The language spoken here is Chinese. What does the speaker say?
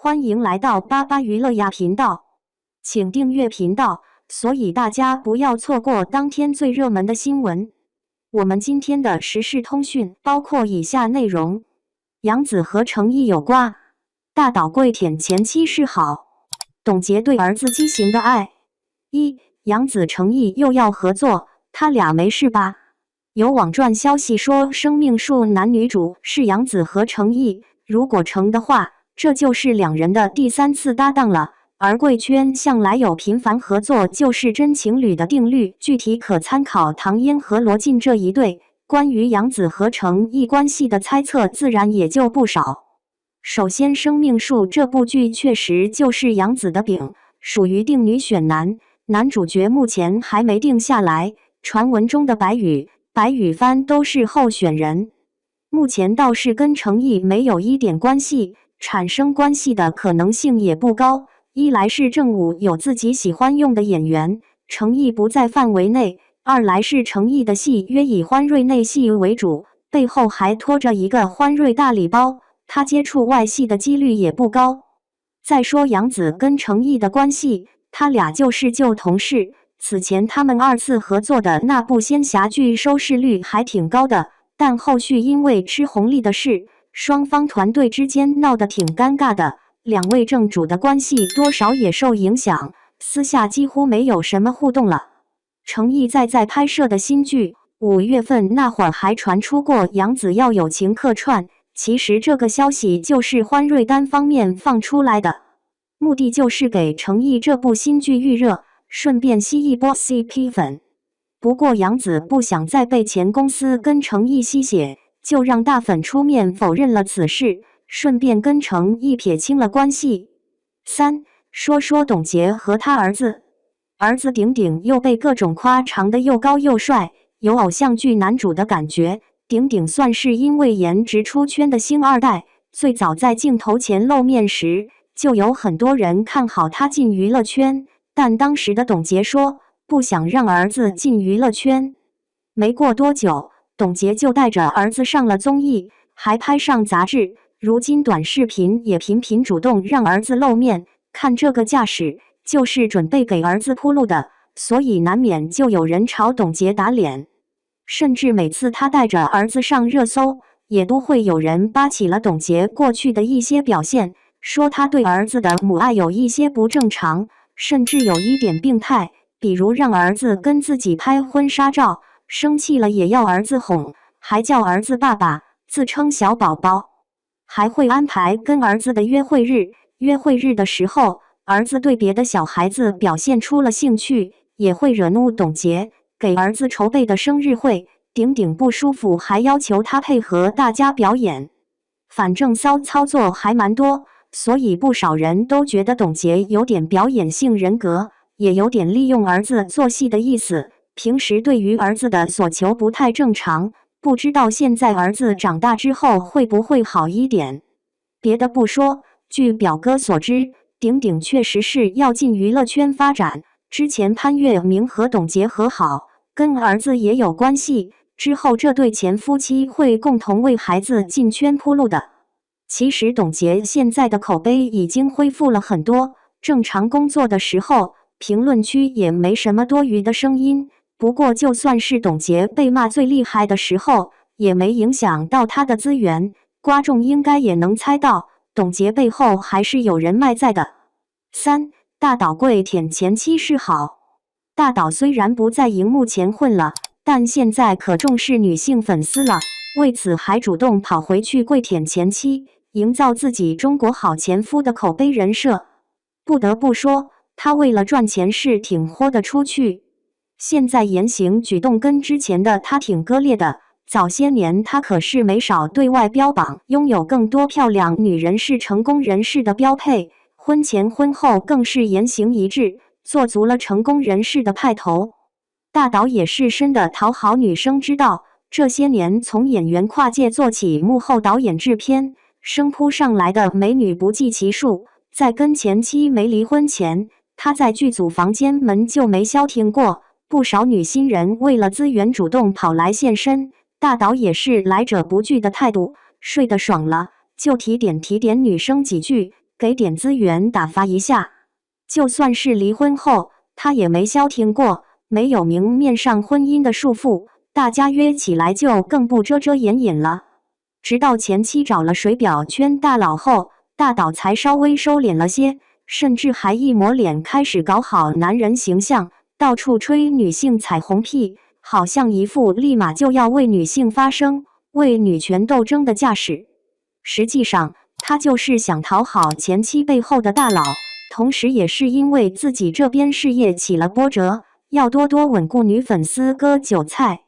欢迎来到巴巴娱乐呀频道，请订阅频道，所以大家不要错过当天最热门的新闻。我们今天的时事通讯包括以下内容：杨紫和程毅有瓜，大岛跪舔前妻示好，董洁对儿子畸形的爱。杨紫程毅又要合作，他俩没事吧？有网传消息说，生命树男女主是杨紫和程毅，如果成的话，这就是两人的第3次搭档了。而贵圈向来有频繁合作就是真情侣的定律，具体可参考唐嫣和罗晋这一对。关于杨紫和程毅关系的猜测自然也就不少。首先，《生命树》这部剧确实就是杨紫的饼，属于定女选男，男主角目前还没定下来。传闻中的白宇帆都是候选人，目前倒是跟程毅没有一点关系，产生关系的可能性也不高。一来是正午有自己喜欢用的演员，程毅不在范围内；二来是程毅的戏约以欢瑞内戏为主，背后还拖着一个欢瑞大礼包，他接触外戏的几率也不高。再说杨紫跟程毅的关系，他俩就是旧同事。此前他们2次合作的那部仙侠剧收视率还挺高的，但后续因为吃红利的事，双方团队之间闹得挺尴尬的，两位正主的关系多少也受影响，私下几乎没有什么互动了。程毅在拍摄的新剧，5月份那会儿还传出过杨紫要友情客串，其实这个消息就是欢瑞单方面放出来的，目的就是给程毅这部新剧预热，顺便吸一波 CP 粉。不过杨紫不想再被前公司跟程毅吸血，就让大粉出面否认了此事，顺便跟程毅撇清了关系。3. 说说董洁和他儿子顶顶又被各种夸长得又高又帅，有偶像剧男主的感觉。顶顶算是因为颜值出圈的星二代，最早在镜头前露面时，就有很多人看好他进娱乐圈，但当时的董洁说不想让儿子进娱乐圈。没过多久，董洁就带着儿子上了综艺，还拍上杂志。如今短视频也频频主动让儿子露面，看这个架势，就是准备给儿子铺路的，所以难免就有人朝董洁打脸。甚至每次他带着儿子上热搜，也都会有人扒起了董洁过去的一些表现，说他对儿子的母爱有一些不正常，甚至有一点病态，比如让儿子跟自己拍婚纱照，生气了也要儿子哄，还叫儿子爸爸，自称小宝宝，还会安排跟儿子的约会日。约会日的时候，儿子对别的小孩子表现出了兴趣，也会惹怒董洁。给儿子筹备的生日会，顶顶不舒服，还要求他配合大家表演。反正骚操作还蛮多，所以不少人都觉得董洁有点表演性人格，也有点利用儿子做戏的意思。平时对于儿子的所求不太正常，不知道现在儿子长大之后会不会好一点。别的不说，据表哥所知，顶顶确实是要进娱乐圈发展。之前潘粤明和董洁和好，跟儿子也有关系，之后这对前夫妻会共同为孩子进圈铺路的。其实董洁现在的口碑已经恢复了很多，正常工作的时候，评论区也没什么多余的声音。不过就算是董洁被骂最厉害的时候，也没影响到她的资源，观众应该也能猜到，董洁背后还是有人脉在的。3. 大岛跪舔前妻示好。大岛虽然不在荧幕前混了，但现在可重视女性粉丝了，为此还主动跑回去跪舔前妻，营造自己中国好前夫的口碑人设。不得不说，他为了赚钱是挺豁得出去。现在言行举动跟之前的他挺割裂的，早些年他可是没少对外标榜拥有更多漂亮女人是成功人士的标配，婚前婚后更是言行一致，做足了成功人士的派头。大岛也是深的讨好女生之道，这些年从演员跨界做起，幕后导演制片，生扑上来的美女不计其数。在跟前妻没离婚前，他在剧组房间门就没消停过，不少女新人为了资源主动跑来现身，大岛也是来者不拒的态度，睡得爽了就提点女生几句，给点资源打发一下。就算是离婚后，他也没消停过，没有明面上婚姻的束缚，大家约起来就更不遮遮掩掩了。直到前妻找了水表圈大佬后，大岛才稍微收敛了些，甚至还一抹脸开始搞好男人形象，到处吹女性彩虹屁，好像一副立马就要为女性发声、为女权斗争的架势。实际上，他就是想讨好前妻背后的大佬，同时也是因为自己这边事业起了波折，要多多稳固女粉丝割韭菜。